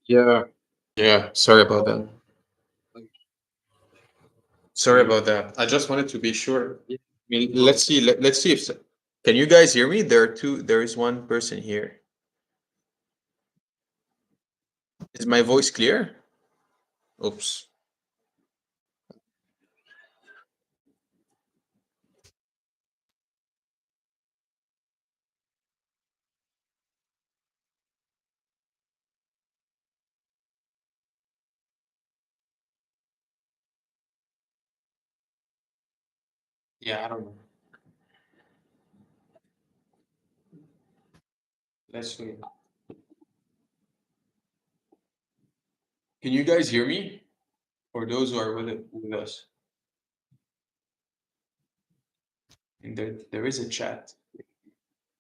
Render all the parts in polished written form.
Yeah. Yeah. Sorry about that. Sorry about that. I just wanted to be sure. I mean, let's see. Let's see if can you guys hear me? There are two. There is one person here. Is my voice clear? Oops. Yeah, I don't know. Let's wait. Can you guys hear me? For those who are with us. And there is a chat.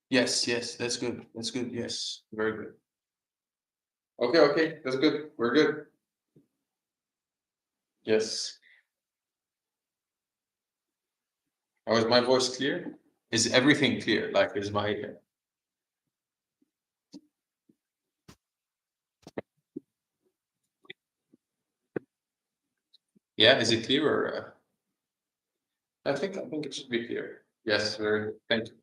Yes, yes, that's good. That's good. Yes, very good. Okay, okay, that's good. We're good. Yes. Oh, is my voice clear? Is everything clear? Like, is my yeah? Is it clear or? I think it should be clear. Yes, very good. Thank you.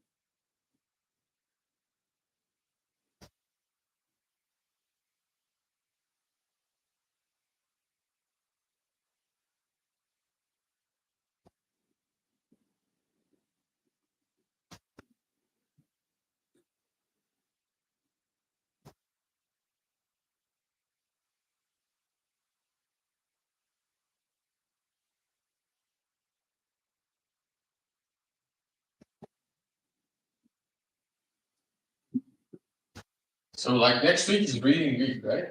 So like next week is reading week, right?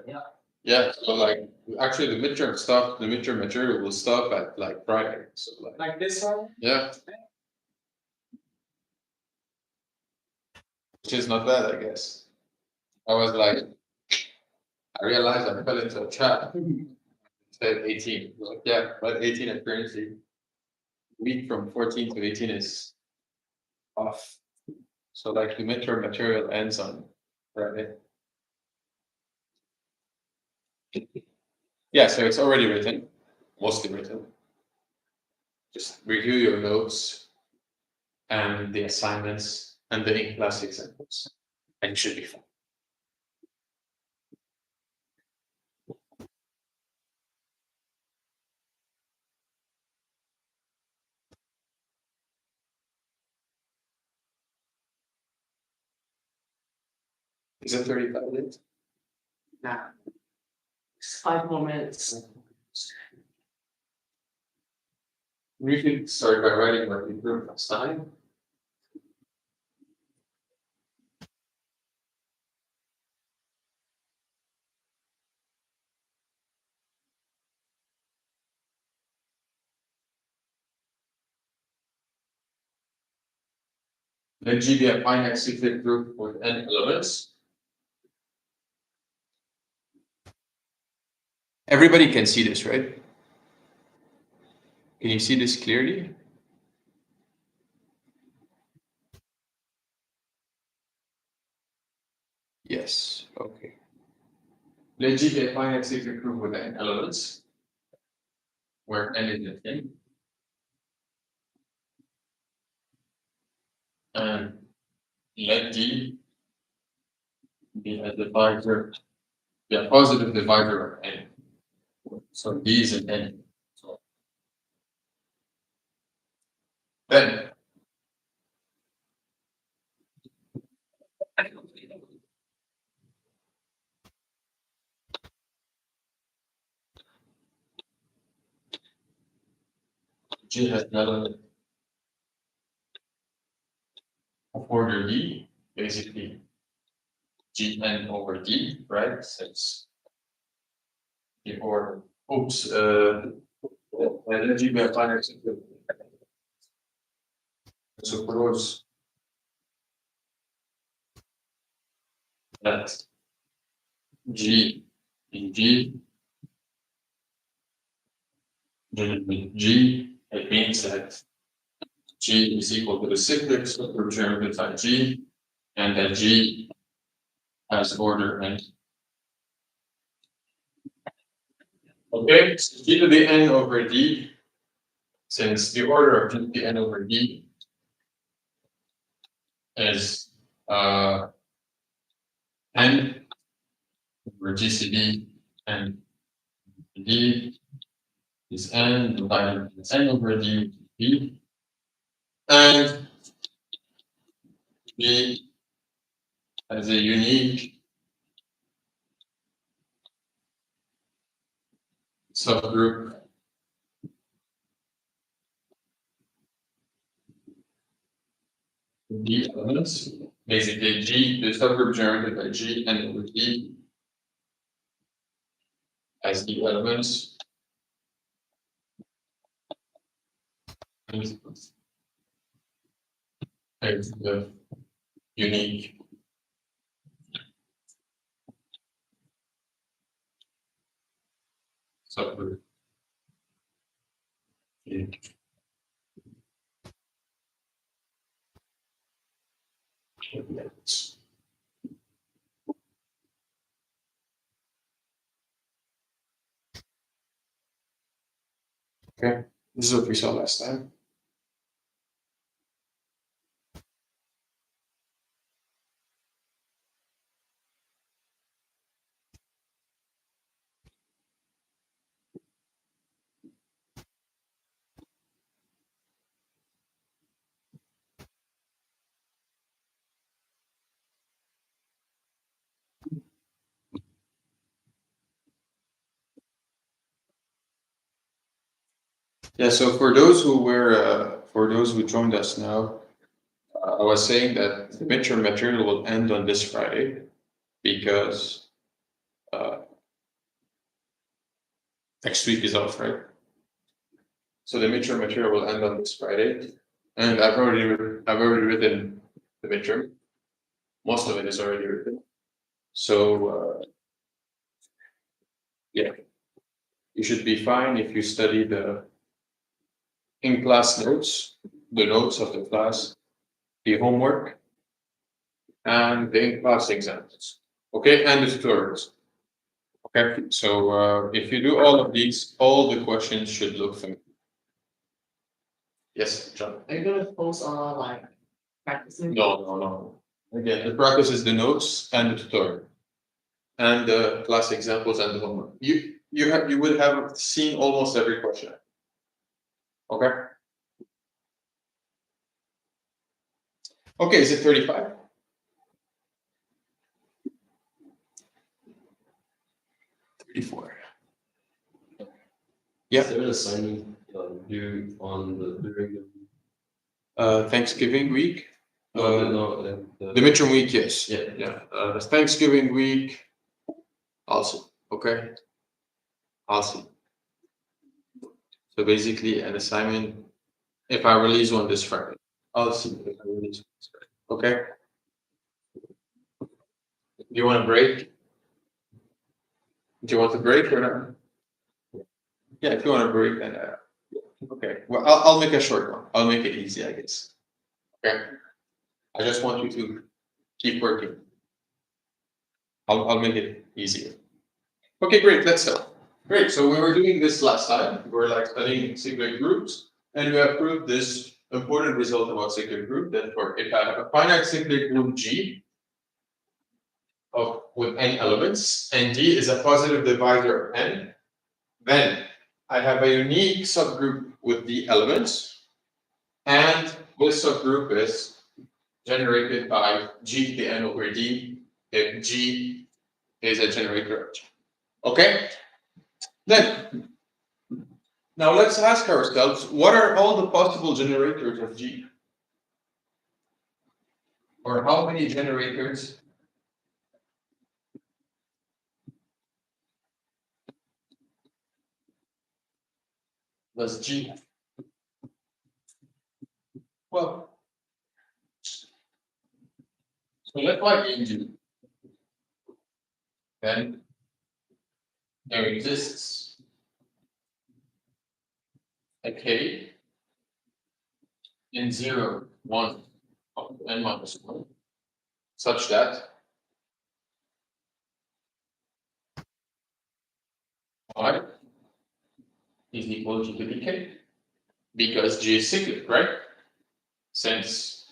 Yeah. Yeah. So like actually the midterm stuff, the midterm material will stop at like Friday. So like this one? Yeah. Which is not bad, I guess. I was like, I realized I fell into a trap. Said 18. Like, yeah, but 18 apparently week from 14 to 18 is off. So like the midterm material ends on Friday. Yeah, so it's already written, mostly written. Just review your notes and the assignments and the in-class examples, and you should be fine. Is it 35 minutes? Nah. 5 more minutes. We can start by writing what we proved last time. Let G be a finite cyclic group with n elements. Everybody can see this, right? Can you see this clearly? Yes, okay. Let G be a finite cyclic group with n elements, where n is a thing. And let D be a divisor, be a positive divisor of n. So D is an n. So then G has an element of order D, basically Gn over D, right? Since the order, oops, let G be a finite cyclic. Suppose that G in G, then with G, it means that G is equal to the cyclic subgroup geometry times G, and that G has order n. Okay, so g to the n over d, since the order of g to the n over d is n over GCD and d is n divided by n over d, and d has a unique subgroup d elements. Basically, G, the subgroup generated by G n over d has d elements. And the unique subgroup. Okay, this is what we saw last time. Yeah, so for those who joined us now, I was saying that the midterm material will end on this Friday because next week is off, right? So the midterm material will end on this Friday, and I've already written the midterm. Most of it is already written. So yeah, you should be fine if you study the in-class notes, the notes of the class, the homework, and the in-class examples. Okay, and the tutorials. Okay, so if you do all of these, all the questions should look familiar. Yes, John. Are you gonna post on like practicing? No. Again, the practice is the notes and the tutorial, and the class examples and the homework. You would have seen almost every question. Okay. Okay, is it 35? Yeah. Is there an assignment due on during Thanksgiving week. the The midterm week, yes. Yeah. The Thanksgiving week, also. Okay. Awesome. So basically, an assignment. If I release one this Friday, I'll see if I release one this Friday. Okay. Do you want a break? Do you want a break or not? Yeah, if you want a break, then okay. Well, I'll make a short one. I'll make it easy, I guess. Okay. I just want you to keep working. I'll make it easier. Okay, great. Let's start. Great. So we were doing this last time. We were like studying cyclic groups, and we have proved this important result about cyclic group that for if I have a finite cyclic group G with n elements, and D is a positive divisor of n, then I have a unique subgroup with the elements, and this subgroup is generated by G to the n over D if G is a generator of G. Okay? Then, now let's ask ourselves, what are all the possible generators of G? Or how many generators does G have? Well, so let's write in G. Then there exists a K in 0, 1, n minus 1, such that y is equal to dk, because G is cyclic, right? Since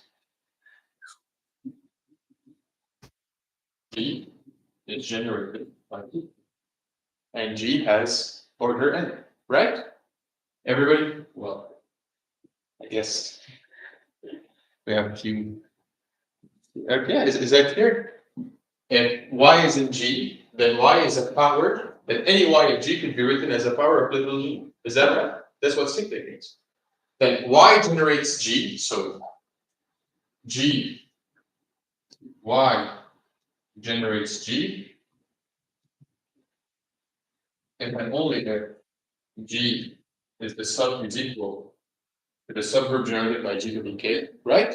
G is generated by T, and G has order n, right? Everybody? Well, I guess we have a few. Okay, is that clear? If y is in G, then y is a power, then any y of G could be written as a power of little g. Is that right? That's what cyclic means. Then y generates G, so G, y generates G, and then only if G is the sub is equal to the subgroup generated by G to the K, right?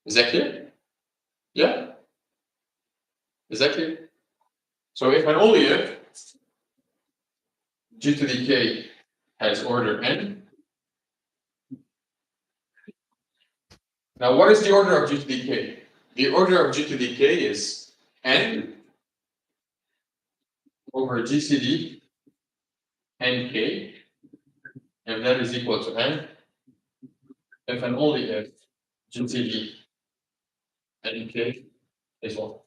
Is that clear? Yeah? Is that clear? So if and only if G to the K has order n. Now, what is the order of G to the K? The order of G to the K is n over GCD nk, and that is equal to n if and only if GCD nk is 1.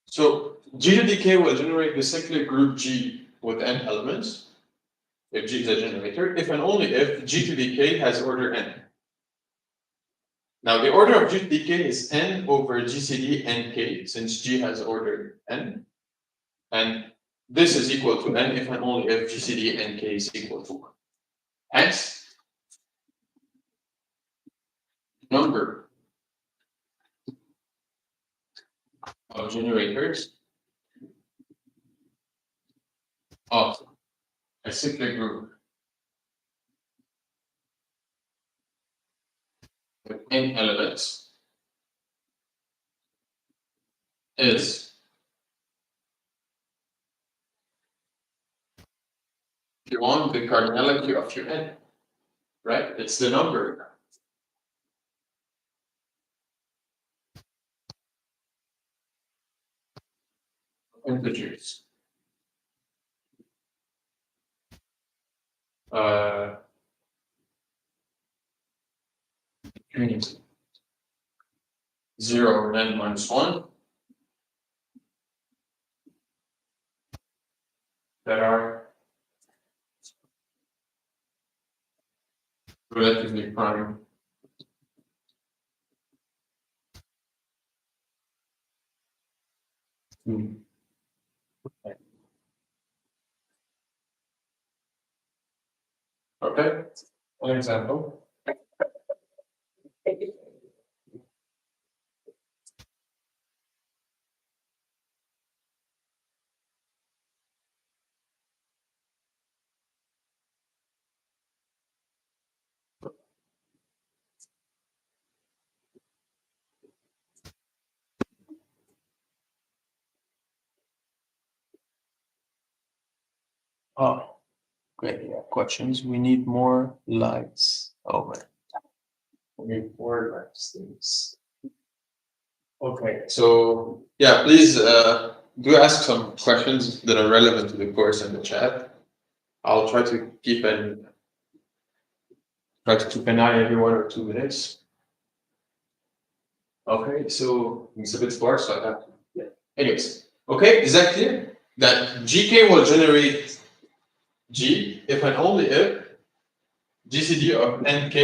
So G to the K will generate the cyclic group G with n elements, if G is a generator, if and only if G to the K has order n. Now the order of G to the K is n over GCD nk, since G has order n, and this is equal to n if and only if GCD nk is equal to 1. Hence, number of generators of a cyclic group with n elements is, if you want, the cardinality of your n, right? It's the number of integers between 0 and n minus 1 that are relatively prime to n. Okay, one example. Oh, great. Yeah, questions. We need more lights. Oh man. We need more lights. Things. Okay, so yeah, please do ask some questions that are relevant to the course in the chat. I'll try to keep an eye every 1 or 2 minutes. Okay, so it's a bit sparse, so I have to. Yeah. Anyways, okay, is that clear? That GK will generate G if and only if GCD of NK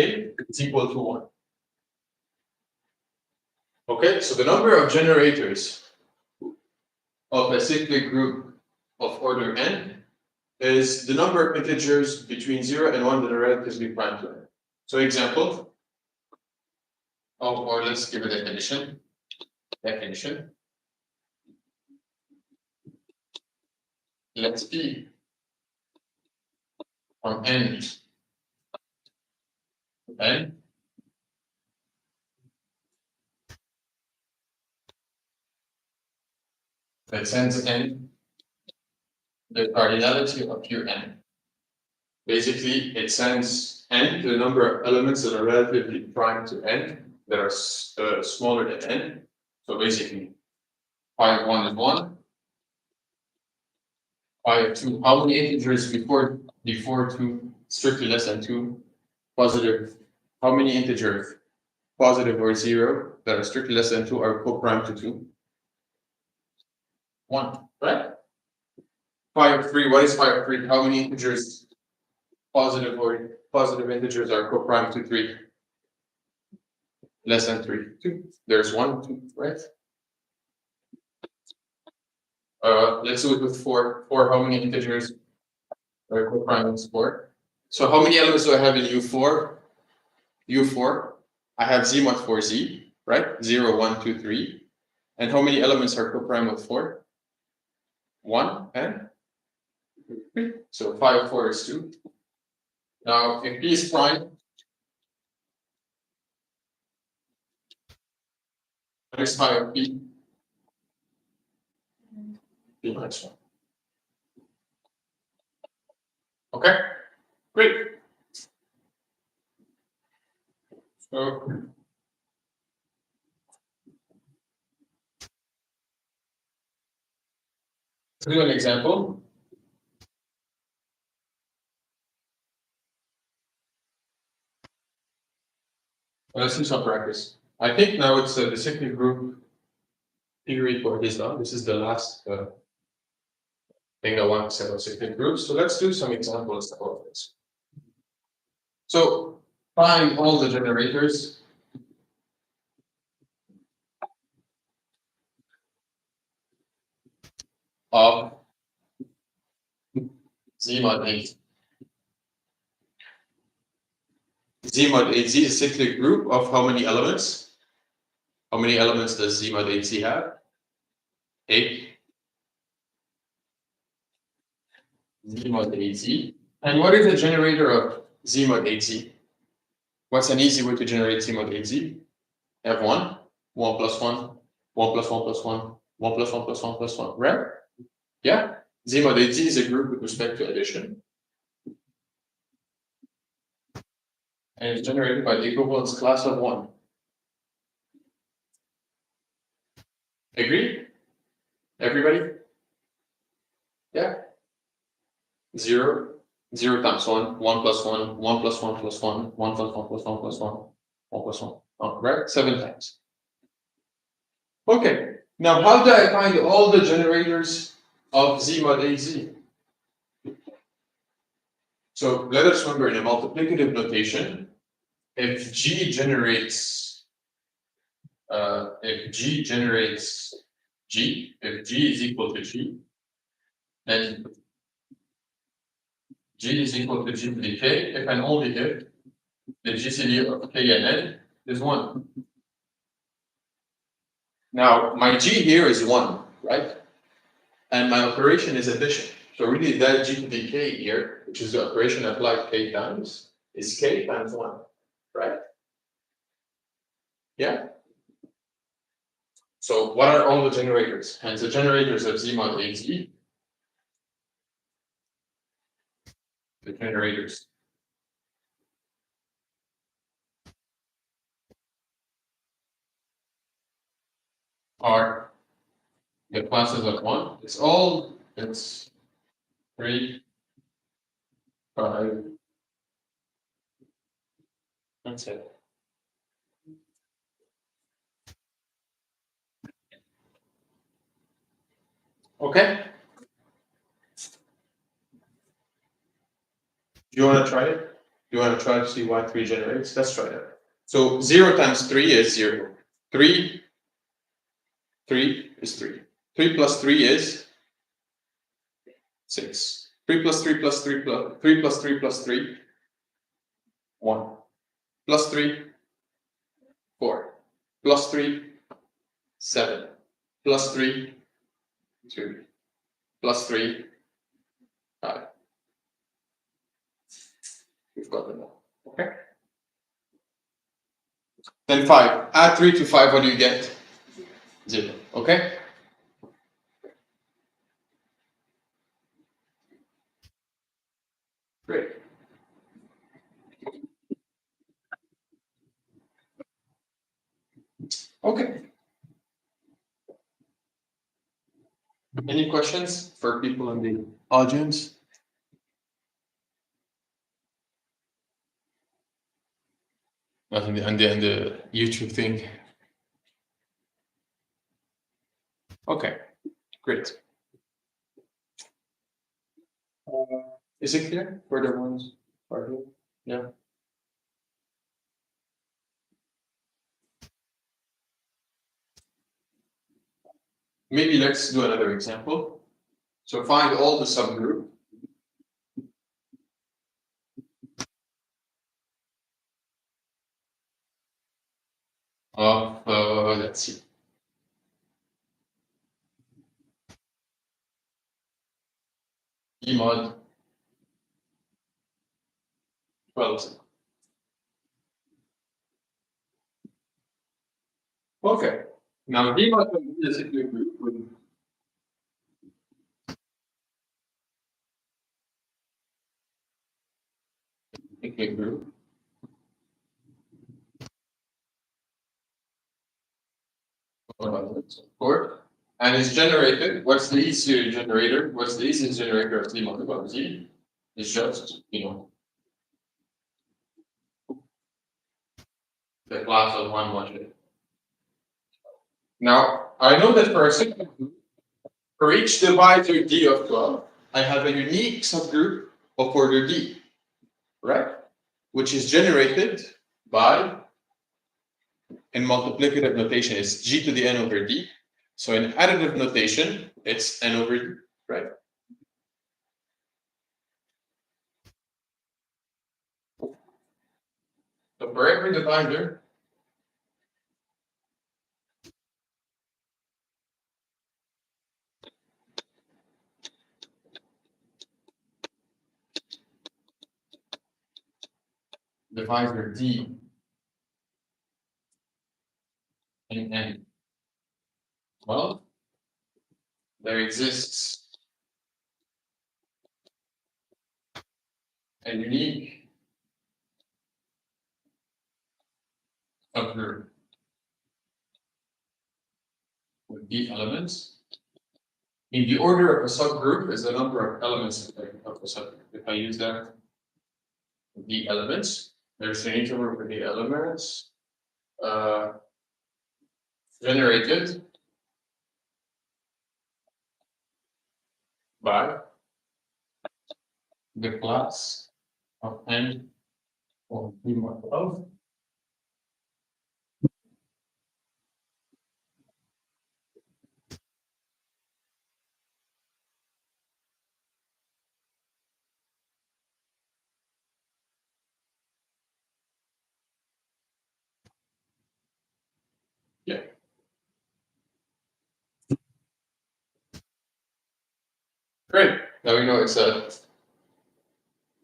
is equal to 1. Okay, so the number of generators of a cyclic group of order n is the number of integers between 0 and 1 that are relatively prime to n. So example, or let's give a definition. Let's P from n to n It sends n the cardinality of your n. Basically, it sends n to the number of elements that are relatively prime to n that are smaller than n. So basically, phi of 1 is 1. Phi of 2, how many integers before 2, strictly less than 2, positive? How many integers, positive or 0, that are strictly less than 2 are co-prime to 2? 1, right? Phi of 3, what is phi of 3? How many integers, positive integers are co-prime to 3? Less than 3, 2. There's 1, 2, right? Let's do it with 4. 4, how many integers are co-prime with 4? So how many elements do I have in U4? U4, I have Z mod 4Z, right? 0, 1, 2, 3. And how many elements are co-prime with 4? 1 and 3. So phi of 4 is 2. Now, if P is prime, what is phi of P? P minus 1. Okay, great. So, let's do an example. Let's do some practice. I think now it's the cyclic group theory for this now. This is the last thing I want to say about cyclic groups. So let's do some examples of this. So find all the generators of Z mod 8. Z mod 8Z is a cyclic group of how many elements? How many elements does Z mod 8Z have? 8. Z mod 8Z. And what is the generator of Z mod 8Z? What's an easy way to generate Z mod 8Z? F1, 1 plus 1, 1 plus 1 plus 1, 1 plus 1 plus 1 plus 1, right? Yeah? Z mod 8Z is a group with respect to addition. And it's generated by the equivalence class of 1. Agree? Everybody? Yeah? 0, 0 times 1, 1 plus 1, 1 plus 1 plus 1, 1 plus 1 plus 1 plus 1, 1 plus 1. Oh, right? 7 times. Okay. Now, how do I find all the generators of Z mod 8Z? So let us remember in a multiplicative notation, if G generates G, if G is equal to G, then G is equal to G to the K, if and only if the GCD of K and N is 1. Now, my G here is 1, right? And my operation is addition. So really that G to the K here, which is the operation applied K times, is K times 1, right? Yeah? So what are all the generators? And the generators of Z mod 8Z, the generators are the classes of 1. It's 3, 5. That's it. Okay? Do you want to try it? Do you want to try to see why 3 generates? Let's try that. So 0 times 3 is 0. 3 is 3. 3 plus 3 is 6. 3 plus 3 plus 3 plus 3 plus 3 plus 3, 1. Plus 3, 4. Plus 3, 7. Plus 3, 2. Plus 3, 5. We've got them all. Okay? Then 5. Add 3 to 5, what do you get? 0. Okay? Okay. Any questions for people in the audience? Nothing on the YouTube thing. Okay, great. Is it clear for the ones? Yeah. Maybe let's do another example. So find all the subgroup of let's see. E mod 12. Okay. Now D mod will be a cyclic group with cyclic group. Or and it's generated. What's the easiest generator? What's the easiest generator of D mod above Z? It's just, the class of one module. Now I know that for a cyclic group, for each divisor D of 12, I have a unique subgroup of order D, right? Which is generated by, in multiplicative notation, it's G to the N over D. So in additive notation, it's N over D, right? So for every divisor, divisor D and N, well, there exists a unique subgroup with D elements. In the order of a subgroup is the number of elements of the subgroup. If I use that, D elements, there's an interval for the elements generated by the class of N or D mod 12. Yeah. Great. Now we know it's a.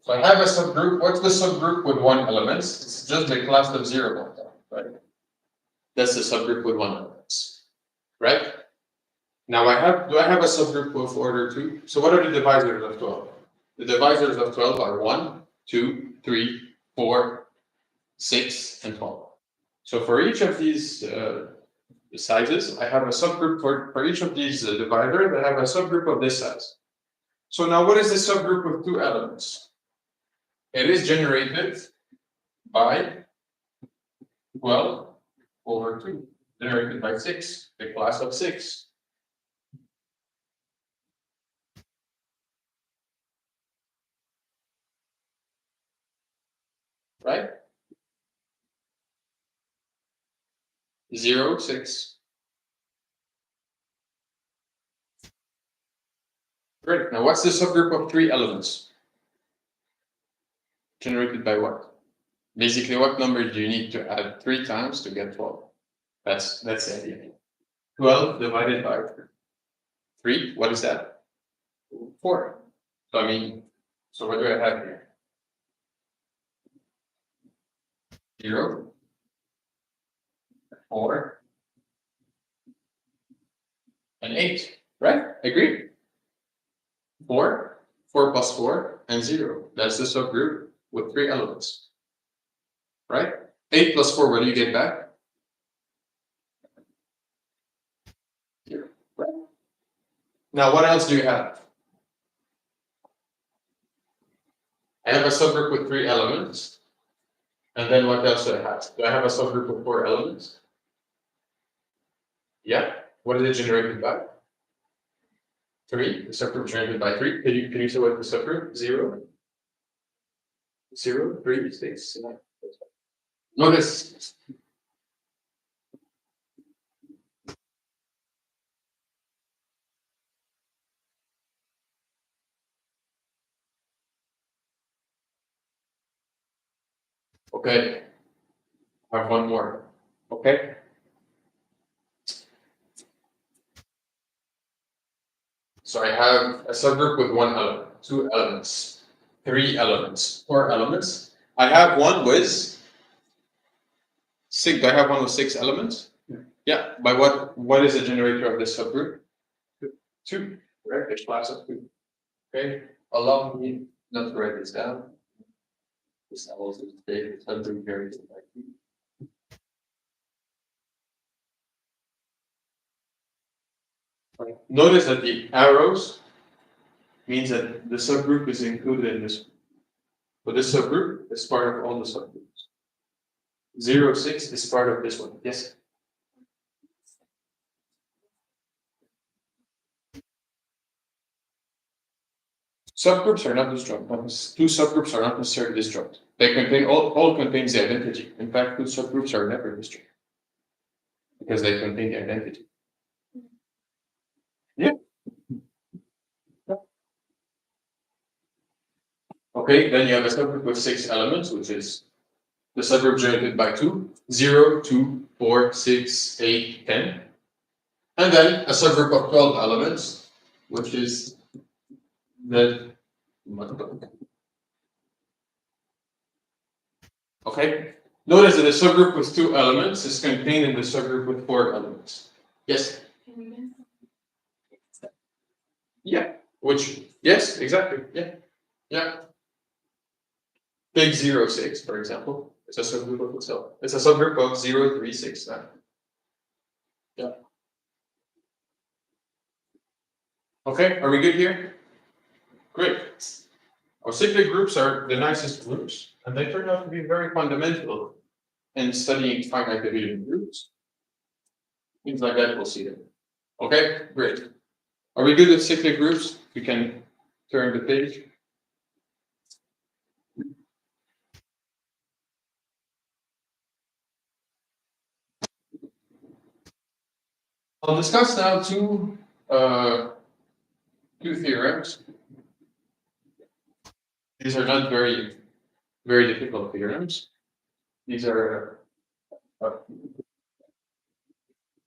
So I have a subgroup. What's the subgroup with one element? It's just the class of 0, right? That's the subgroup with one element, right? Now do I have a subgroup of order 2? So what are the divisors of 12? The divisors of 12 are 1, 2, 3, 4, 6, and 12. So for each of these sizes, I have a subgroup for each of these divisors. I have a subgroup of this size. So now what is the subgroup of 2 elements? It is generated by 12 over 2, generated by 6, the class of 6. Right? 0, 6. Great. Now what's the subgroup of 3 elements? Generated by what? Basically, what number do you need to add 3 times to get 12? That's the idea. 12 divided by 3, what is that? 4. So so what do I have here? 0, 4, and 8, right? Agree? 4 plus 4, and 0. That's the subgroup with 3 elements, right? 8 plus 4, what do you get back? Now, what else do you have? I have a subgroup with 3 elements. And then what else do I have? Do I have a subgroup with 4 elements? Yeah. What is it generated by? 3. The subgroup generated by 3. Can you say what the subgroup? 0? 0, 3, 6. Notice. Okay. I have one more. Okay. So I have a subgroup with 1 element, 2 elements, 3 elements, 4 elements. I have one with 6. Do I have one with 6 elements? Yeah. By what is the generator of this subgroup? 2. Right? A class of 2. Okay. Allow me not to write this down. This also states subgroup generated by 2. Notice that the arrows means that the subgroup is included in this. But this subgroup is part of all the subgroups. 0, 6 is part of this one. Yes? Subgroups are not disjoint. 2 subgroups are not necessarily disjoint. They contain all contains the identity. In fact, 2 subgroups are never disjoint because they contain the identity. Yeah. Okay, then you have a subgroup with 6 elements, which is the subgroup generated by 2, 0, 2, 4, 6, 8, 10. And then a subgroup of 12 elements, which is the. Okay, notice that a subgroup with 2 elements is contained in the subgroup with 4 elements. Yes? Yeah, which, yes, exactly, yeah. Yeah. Take 0, 6, for example. It's a subgroup of itself. It's a subgroup of 0, 3, 6, 9. Yeah. Okay, are we good here? Great. Our cyclic groups are the nicest groups, and they turn out to be very fundamental in studying finite division groups. Things like that, we'll see them. Okay, great. Are we good with cyclic groups? We can turn the page. I'll discuss now two theorems. These are not very difficult theorems. These are more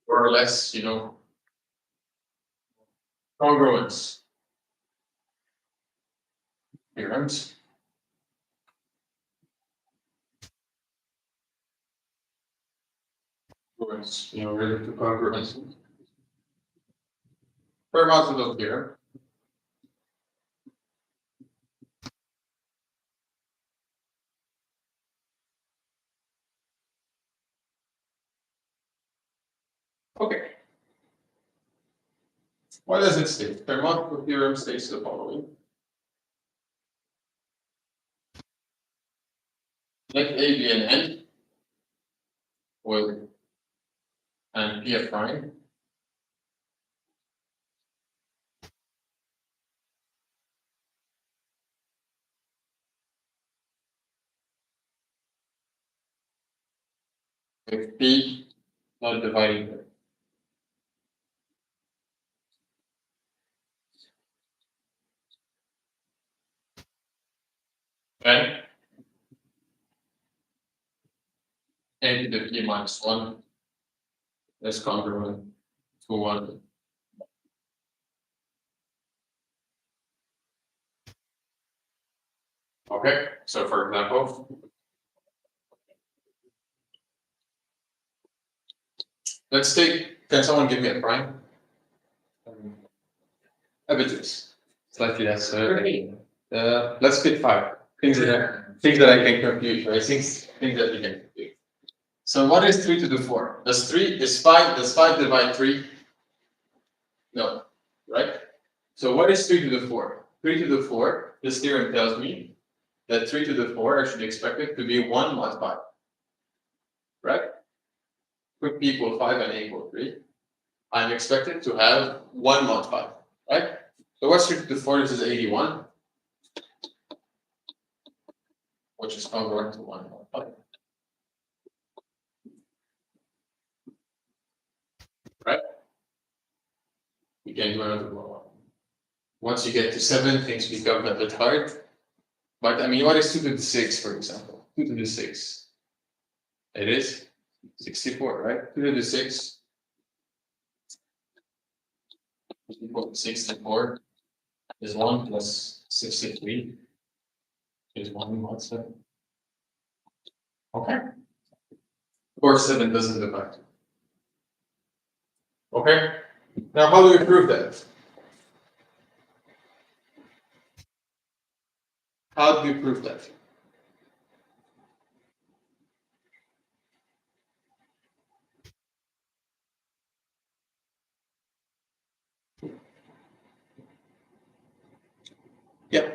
or less, congruence theorems. Congruence, related to congruence. Fermat's theorem. Okay. What does it state? Fermat's theorem states the following. Let A be an n with and P of prime. With P not dividing them. Then A to the P minus 1 is congruent to 1. Okay, so for example, let's take, can someone give me a prime? Averages. Slightly less. Let's pick 5. Things that I can compute, right? Things that you can compute. So what is 3 to the 4? Does 5 divide 3? No, right? So what is 3 to the 4? 3 to the 4, this theorem tells me that 3 to the 4 I should expect it to be 1 mod 5. Right? Put p equal 5 and a equal 3. I'm expected to have 1 mod 5. Right? So what's 3 to the 4? This is 81. Which is congruent to 1 mod 5. Right? You can do another one. Once you get to 7, things become a bit hard. But I mean, what is 2 to the 6, for example? 2 to the 6. It is 64, right? 2 to the 6 equal to 64 is 1 plus 63 is 1 mod 7. Okay. Of course, 7 doesn't divide. Okay. Now, how do we prove that? How do we prove that? Yeah.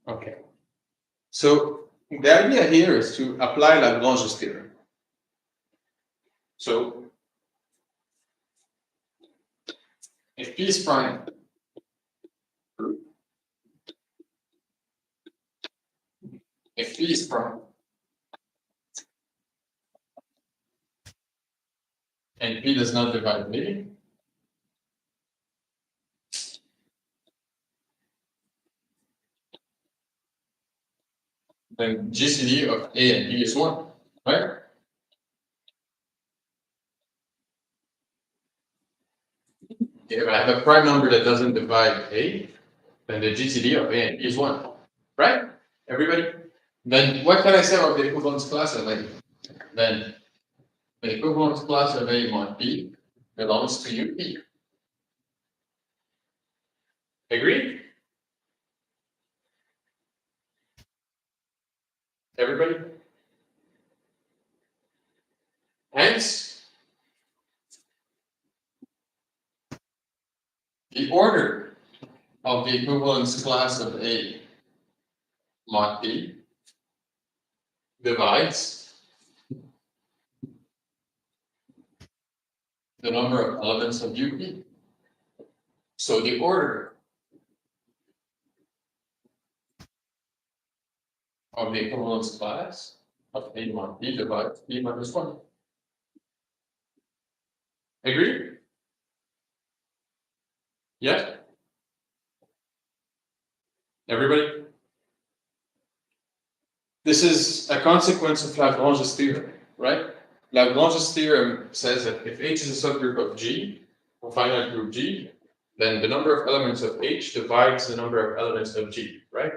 Okay. So the idea here is to apply Lagrange's theorem. So if P is prime, if P is prime, and P does not divide B, then GCD of A and B is 1, right? If I have a prime number that doesn't divide A, then the GCD of A and B is 1, right? Everybody? Then what can I say about the equivalence class of A? Then the equivalence class of A mod B belongs to UP. Agree? Everybody? Hence, the order of the equivalence class of A mod B divides the number of elements of UP. So the order of the equivalence class of A mod B divides B minus 1. Agree? Yes? Everybody? This is a consequence of Lagrange's theorem, right? Lagrange's theorem says that if H is a subgroup of G, a finite group G, then the number of elements of H divides the number of elements of G, right?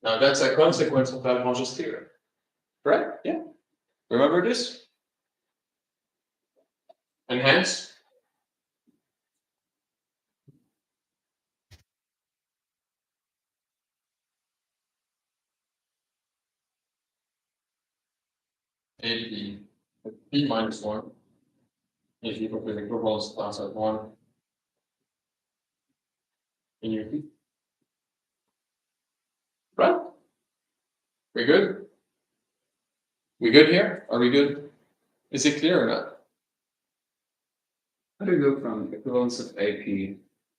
Now that's a consequence of Lagrange's theorem, right? Yeah. Remember this? And hence, AP P minus 1 is equal to the equivalence class of 1 in UP. Right? We good? We good here? Are we good? Is it clear or not? How do you go from equivalence of AP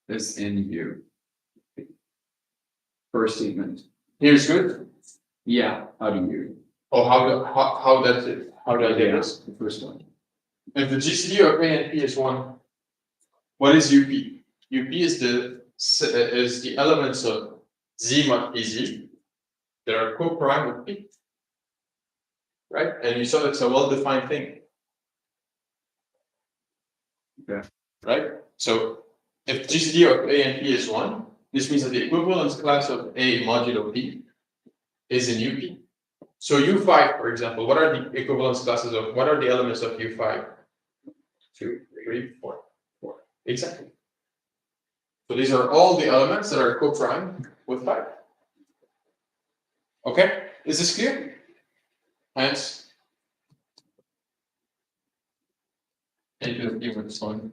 is in U? First statement. Here's good. Yeah, how do you? Oh, how does it? How do I get this? The first one. If the GCD of A and P is 1, what is UP? UP is the elements of Z mod PZ that are co-prime with P. Right? And you saw it's a well-defined thing. Okay. Right? So if GCD of A and P is 1, this means that the equivalence class of A modulo P is in UP. So U5, for example, what are the equivalence classes of, what are the elements of U5? 2, 3, 4. Exactly. So these are all the elements that are co-prime with 5. Okay? Is this clear? Hence, A to the P with this one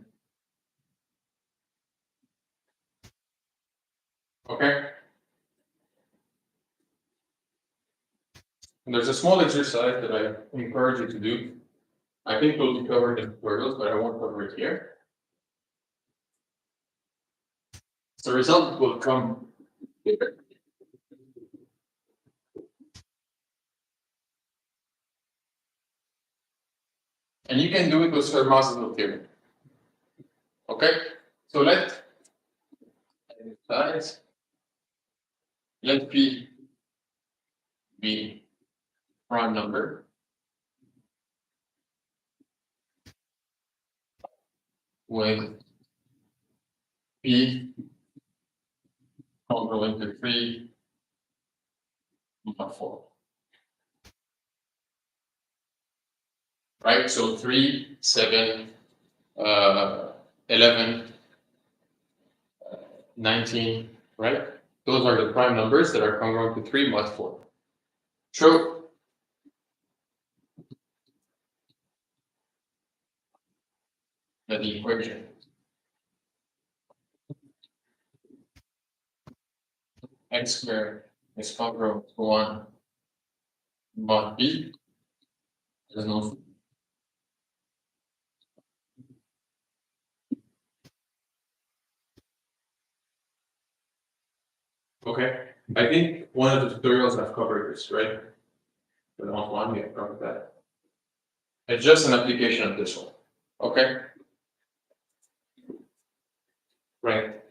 Okay. And there's a small exercise that I encourage you to do. I think we'll be covered in tutorials, but I won't cover it here. So the result will come here. And you can do it with Fermat's theorem. Okay? So let P be prime number with P congruent to 3, 4. Right? So 3, 7, 11, 19, right? Those are the prime numbers that are congruent to 3 mod 4. Show that the equation x squared is congruent to 1 mod b is no. Okay, I think one of the tutorials I've covered this, right? But on one, we have covered that. It's just an application of this one. Okay. Right.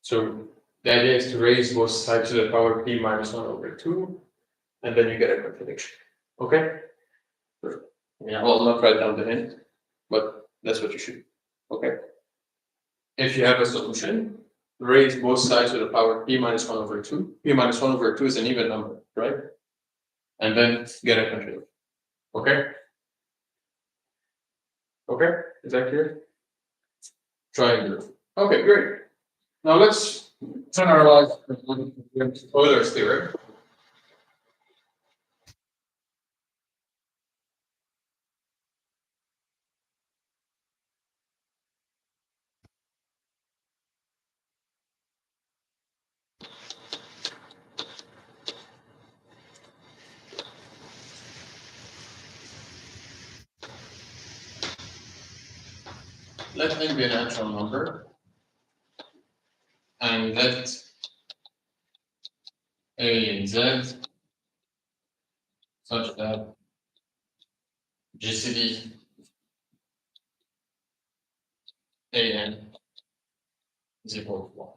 So the idea is to raise both sides to the power p minus 1 over 2, and then you get a contradiction. Okay? Yeah, well, not write down the hint, but that's what you should do. Okay? If you have a solution, raise both sides to the power p minus 1 over 2. P minus 1 over 2 is an even number, right? And then get a contradiction. Okay? Okay? Is that clear? Try and do it. Okay, great. Now let's generalize Euler's theorem. Let n be a natural number, and let A and Z such that GCD AN is equal to 1.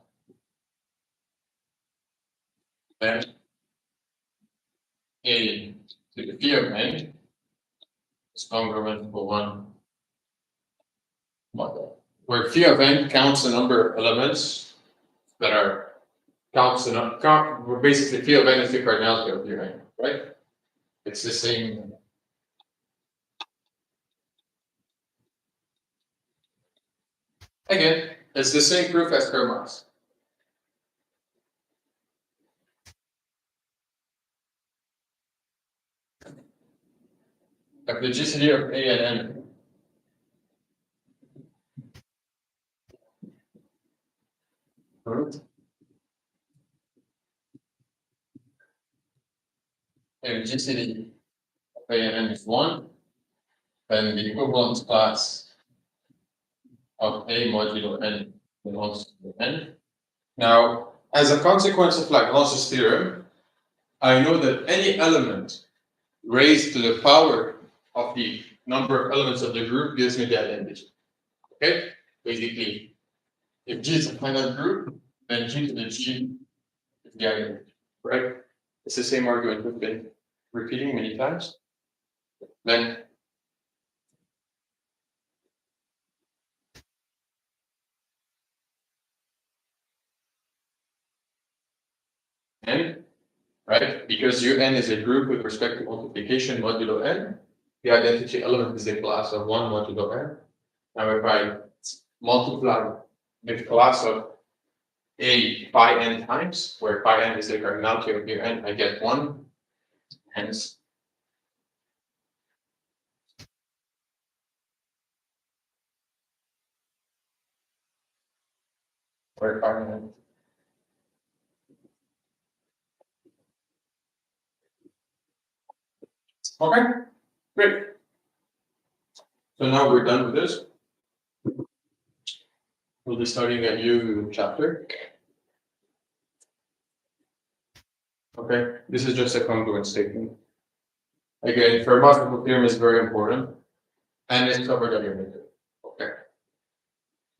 Then A to the P of n is congruent for 1 model, where P of n counts the number of elements that are where basically P of n is the cardinality of your n, right? It's the same. Again, it's the same proof as Fermat's. Like the GCD of A and N. If GCD of A and N is 1, then the equivalence class of A modulo N belongs to N. Now, as a consequence of Lagrange's theorem, I know that any element raised to the power of the number of elements of the group gives me the identity. Okay? Basically, if G is a finite group, then G to the G is the identity. Right? It's the same argument we've been repeating many times. Then N, right? Because UN is a group with respect to multiplication modulo N. The identity element is a class of 1 modulo N. Now, if I multiply the class of A pi n times, where pi n is the cardinality of UN, I get 1. Hence, where pi n Okay, great. So now we're done with this. We'll be starting a new chapter. Okay, this is just a congruent statement. Again, Fermat's theorem is very important, and it's covered on your midterm. Okay.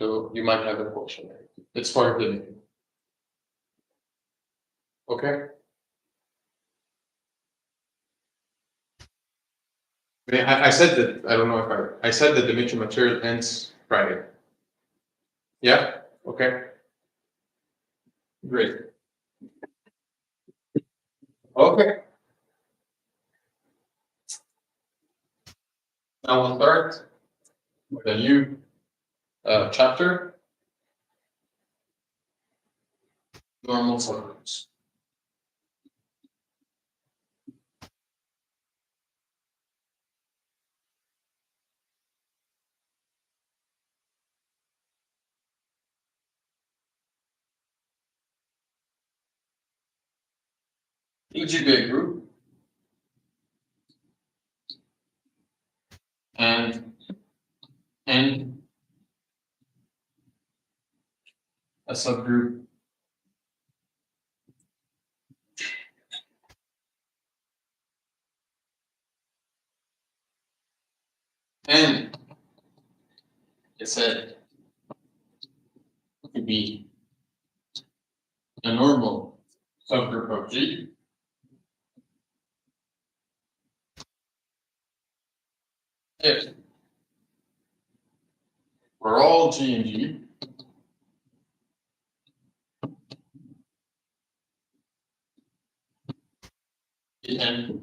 So you might have a question. It's part of the midterm. Okay. I said that, I don't know if I said that the midterm material ends Friday. Yeah? Okay. Great. Okay. Now we'll start with a new chapter. Normal subgroups. Each be a group and a subgroup and it said to be a normal subgroup of G if for all G and G n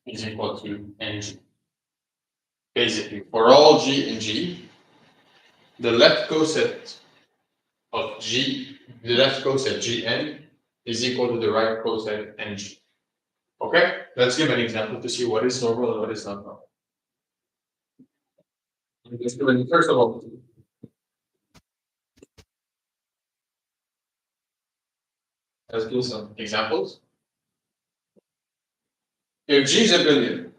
is equal to ng. Basically, for all G and G, the left coset of G, the left coset Gn is equal to the right coset ng. Okay, let's give an example to see what is normal and what is not normal. First of all, let's do some examples. If G is a billion,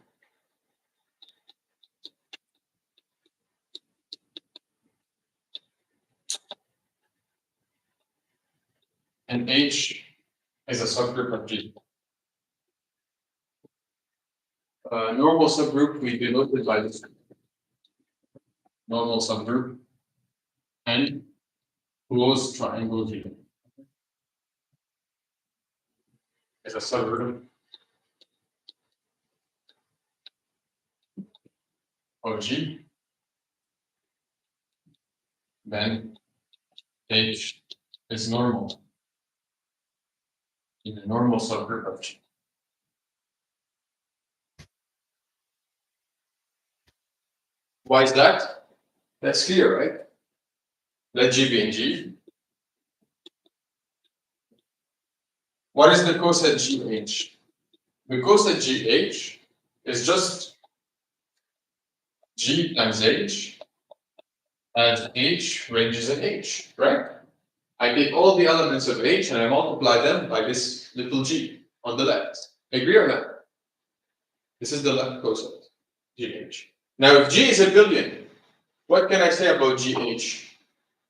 and H is a subgroup of G. Normal subgroup we denoted by this normal subgroup and closed triangle G is a subgroup of G, then H is normal in the normal subgroup of G. Why is that? That's clear, right? Let G be in G. What is the coset GH? The coset GH is just G times H, and H ranges in H, right? I take all the elements of H and I multiply them by this little g on the left. Agree or not? This is the left coset, GH. Now, if G is a billion, what can I say about GH?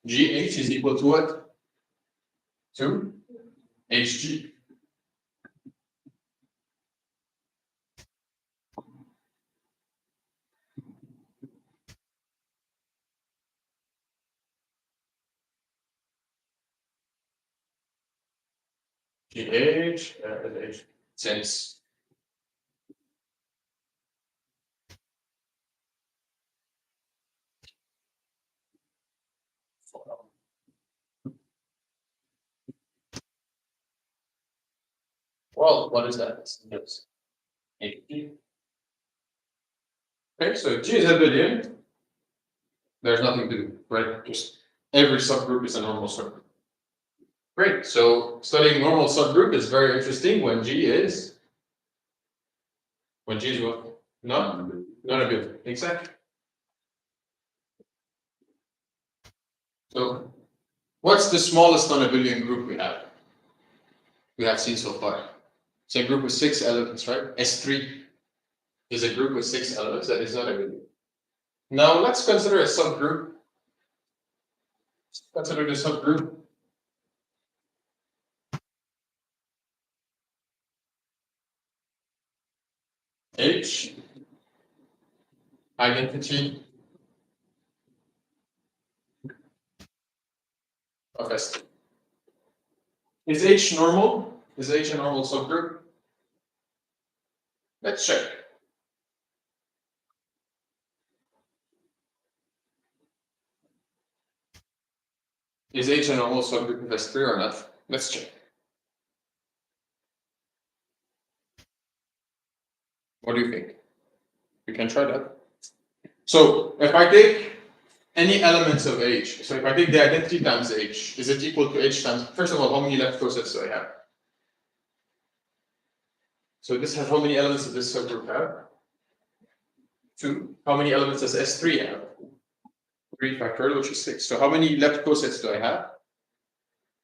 GH is equal to what? To HG. GH, since well, what is that? Yes. HG. Okay, so if G is a billion, there's nothing to do, right? Just every subgroup is a normal subgroup. Great. So studying normal subgroup is very interesting when G is what? Not a billion. Exactly. So what's the smallest non abelian group we have seen so far? It's a group with 6 elements, right? S3. is a group with 6 elements. That is not a group. Now let's consider a subgroup. Consider the subgroup. H, identity of S3. Is H normal? Is H a normal subgroup? Let's check. Is H a normal subgroup of S3 or not? Let's check. What do you think? We can try that. So if I take any elements of H, so if I take the identity times H, is it equal to H times, first of all, how many left cosets do I have? So this has how many elements does this subgroup have? 2. How many elements does S3 have? 3 factorial, which is 6. So how many left cosets do I have?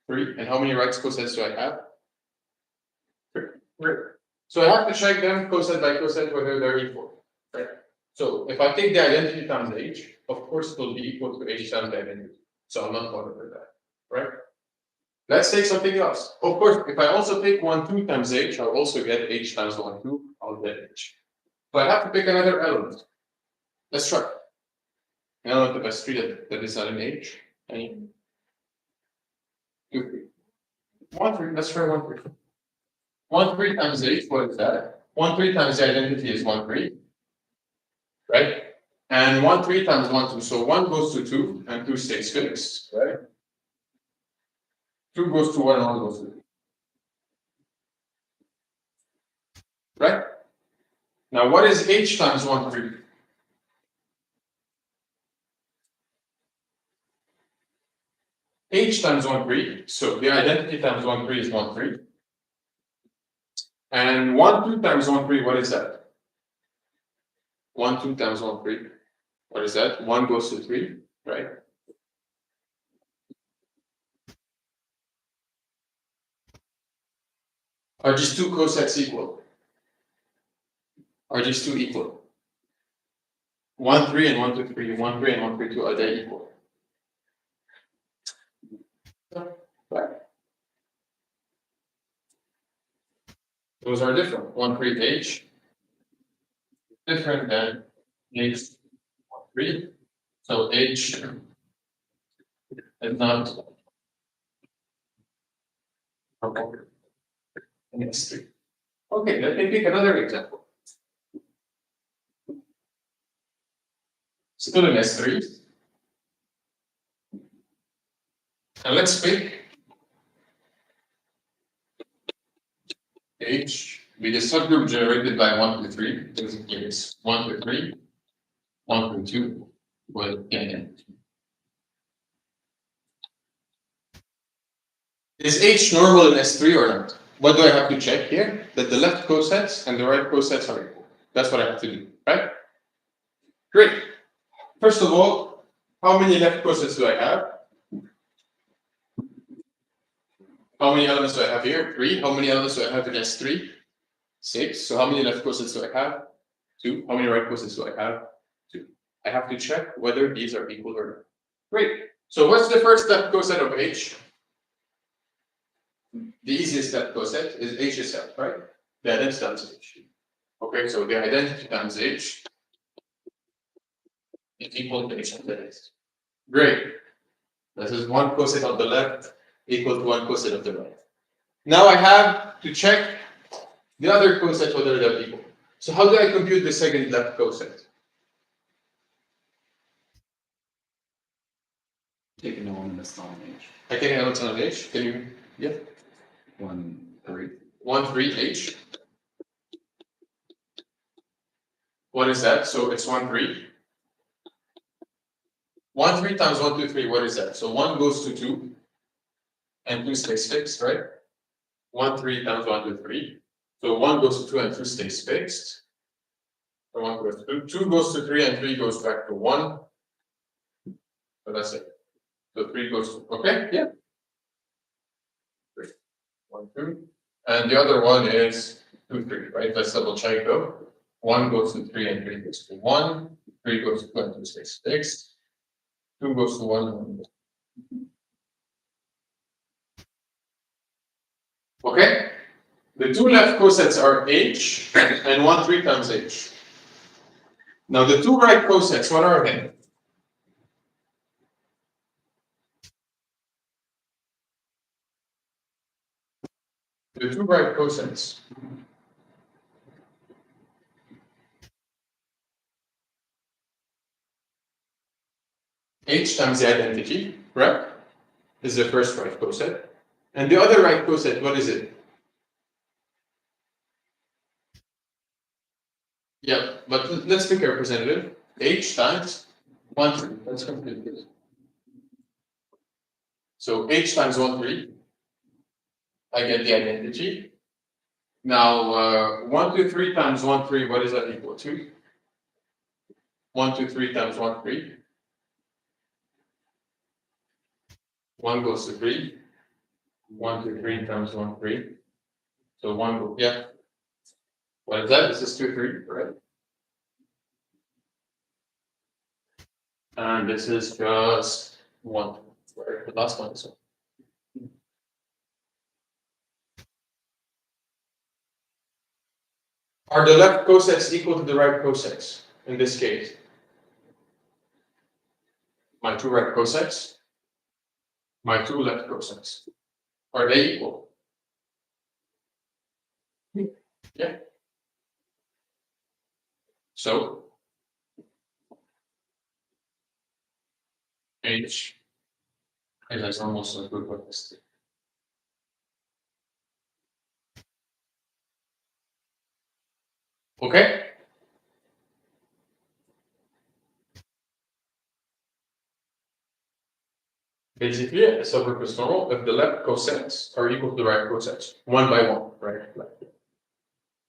3. And how many right cosets do I have? 3. So I have to check them coset by coset whether they're equal. Right? So if I take the identity times H, of course it will be equal to H times the identity. So I'm not bothered with that. Right? Let's take something else. Of course, if I also take 1, 2 times H, I'll also get H times 1, 2, I'll get H. But I have to pick another element. Let's try. An element of S3 that is not an H. Any? 2, 3. 1, 3. Let's try 1, 3. 1, 3 times H, what is that? 1, 3 times the identity is 1, 3. Right? And 1, 3 times 1, 2. So 1 goes to 2, and 2 stays fixed. Right? 2 goes to 1, and 1 goes to 2. Right? Now, what is H times 1, 3? H times 1, 3. So the identity times 1, 3 is 1, 3. And 1, 2 times 1, 3, what is that? 1, 2 times 1, 3. What is that? 1 goes to 3, right? Are these two cosets equal? Are these two equal? 1, 3 and 1, 2, 3. 1, 3 and 1, 3, 2. Are they equal? Right. Those are different. 1, 3, H. Different than H, 1, 3. So H is not in S3. Okay, let me pick another example. Still in S3. And let's pick H be the subgroup generated by 1 to 3. Basically, it's 1 to 3, 1 to 2 with N. Is H normal in S3 or not? What do I have to check here? That the left cosets and the right cosets are equal. That's what I have to do, right? Great. First of all, how many left cosets do I have? How many elements do I have here? 3. How many elements do I have in S3? 6. So how many left cosets do I have? 2. How many right cosets do I have? 2. I have to check whether these are equal or not. Great. So what's the first left coset of H? The easiest left coset is H itself, right? The identity times H. Okay, so the identity times H is equal to H times the next. Great. This is one coset of the left equal to one coset of the right. Now I have to check the other coset whether they're equal. So how do I compute the second left coset? Take an element that's not an H. I take an element on H. Can you? Yeah. 1, 3. 1, 3, H. What is that? So it's 1, 3. 1, 3 times 1, 2, 3. What is that? So 1 goes to 2, and 2 stays fixed, right? 1, 3 times 1, 2, 3. So 1 goes to 2 and 2 stays fixed. So 1 goes to 2. 2 goes to 3 and 3 goes back to 1. So that's it. So 3 goes to, okay, yeah. 3. 1, 2. And the other one is 2, 3, right? Let's double check though. 1 goes to 3 and 3 goes to 1. 3 goes to 2 and 2 stays fixed. 2 goes to 1 and 1 goes to 2. Okay? The two left cosets are h and 1 3 times h. Now the two right cosets, what are they? The two right cosets. H times the identity, right? Is the first right coset. And the other right coset, what is it? Yeah, but let's pick a representative. H times 1 3. Let's complete this. So H times 1 3. I get the identity. Now 1 2 3 times 1 3, what is that equal to? 1 2 3 times 1 3. 1 goes to 3. 1 2 3 times 1 3. So 1 goes, yeah. What is that? This is 2 3, right? And this is just 1. Right? The last one is 1. Are the left cosets equal to the right cosets in this case? My two right cosets, my two left cosets. Are they equal? Yeah. So H is almost a good one. Okay. Basically, a subgroup is normal if the left cosets are equal to the right cosets, one by one, right?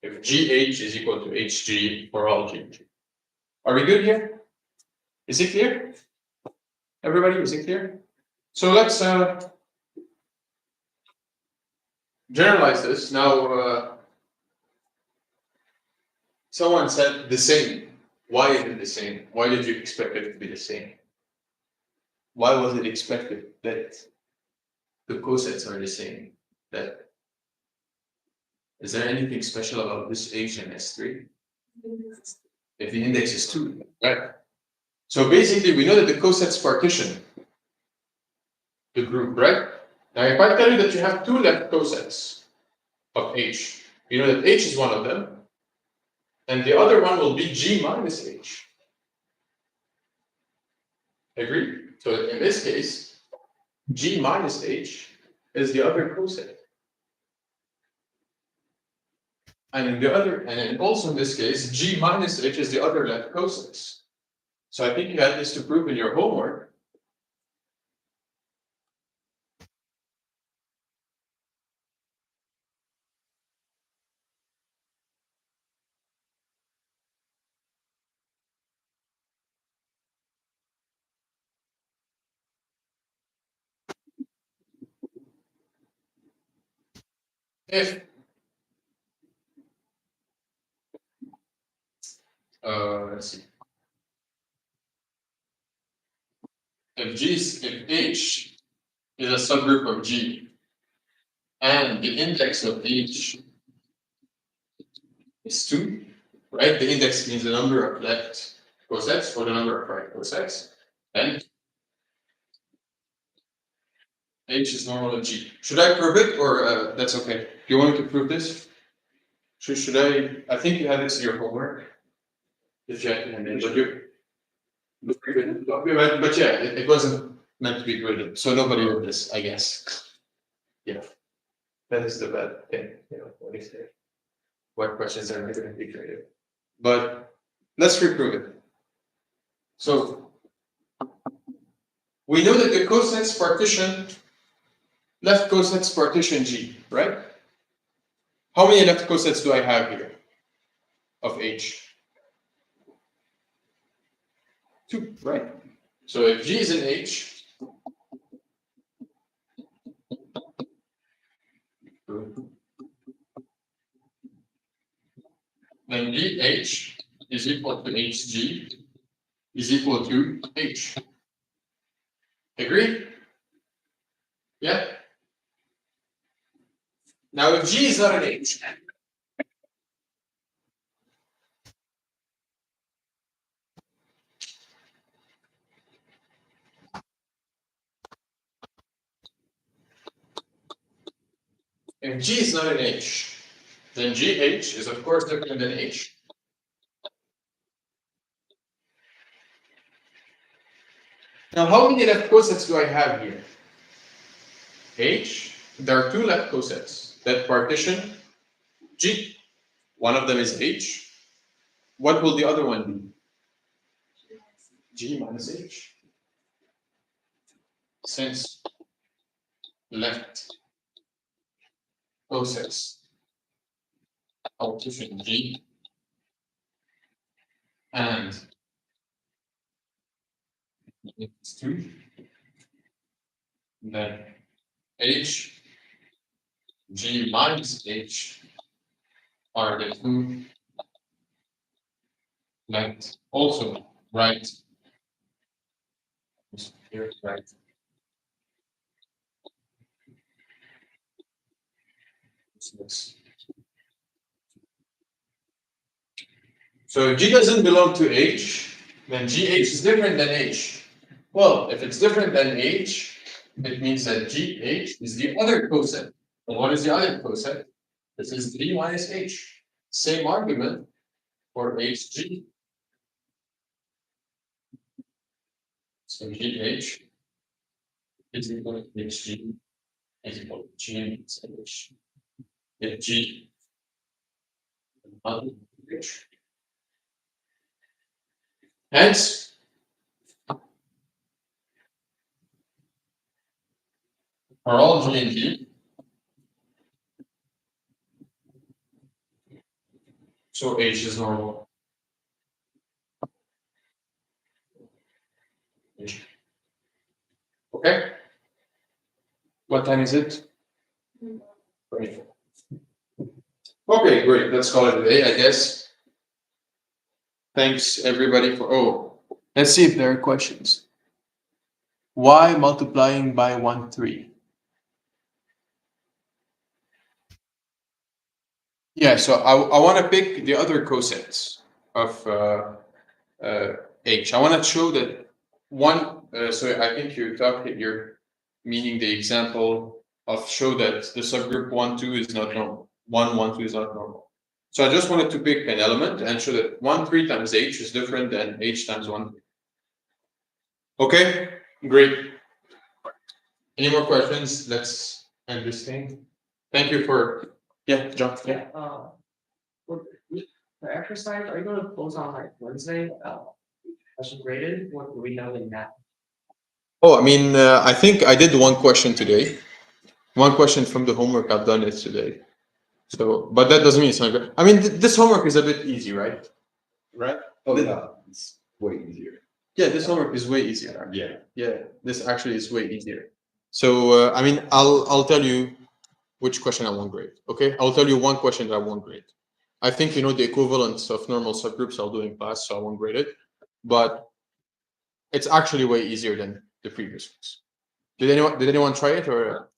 If GH is equal to HG for all GH. Are we good here? Is it clear? Everybody, is it clear? So let's generalize this. Now, someone said the same. Why is it the same? Why did you expect it to be the same? Why was it expected that the cosets are the same? That is there anything special about this H and S3? If the index is 2, right? So basically, we know that the cosets partition the group, right? Now, if I tell you that you have two left cosets of H, you know that H is one of them, and the other one will be G minus H. Agree? So in this case, G minus H is the other coset. And in the other, and also in this case, G minus H is the other left cosets. So I think you had this to prove in your homework. If let's see. If H is a subgroup of G, and the index of H is 2, right? The index means the number of left cosets or the number of right cosets, and H is normal of G. Should I prove it, or that's okay? Do you want me to prove this? Should I? I think you had this in your homework. If you had, but yeah, it wasn't meant to be graded, so nobody did this, I guess. Yeah, that is the bad thing. You know, what is there? What questions are not going to be graded? But let's reprove it. So we know that the cosets partition, left cosets partition G, right? How many left cosets do I have here of H? 2, right? So if G is in H, then GH is equal to HG is equal to H. Agree? Yeah? Now if G is not an H, if G is not an H, then GH is of course different than H. Now how many left cosets do I have here? H, there are two left cosets that partition G. One of them is H. What will the other one be? G minus H. Since left cosets partition G and it's 2, then H, G minus H are the two left, also right. Here, right. So if G doesn't belong to H, then GH is different than H. Well, if it's different than H, it means that GH is the other coset. And what is the other coset? This is 3 minus H. Same argument for HG. So GH is equal to HG is equal to G minus H. If G not H. Hence, are all G and G. So H is normal. H. Okay. What time is it? 24. Okay, great. Let's call it a day, I guess. Thanks everybody for. Oh, let's see if there are questions. Why multiplying by 1, 3? Yeah, so I want to pick the other cosets of H. I want to show that one. So I think you're meaning the example of show that the subgroup 1, 2 is not normal. 1, 1, 2 is not normal. So I just wanted to pick an element and show that 1, 3 times H is different than H times 1, 3. Okay, great. Any more questions? Let's end this thing. Thank you for. Yeah, John. Yeah. For exercise, are you going to post on like Wednesday? Question graded, what do we know in that? Oh, I mean, I think I did one question today. One question from the homework I've done it today. So, but that doesn't mean it's not good. I mean, this homework is a bit easy, right? Right? Oh, yeah, it's way easier. Yeah, this homework is way easier. Yeah. Yeah, this actually is way easier. So, I mean, I'll tell you which question I won't grade. Okay, I'll tell you one question that I won't grade. I think you know the equivalence of normal subgroups. I'll do in class, so I won't grade it. But it's actually way easier than the previous ones. Did anyone try it or?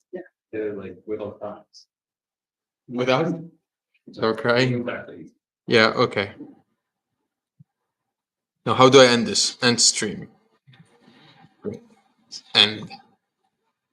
Yeah, like without times. Without? Or crying? Exactly. Yeah, okay. Now, how do I end this? End stream. End.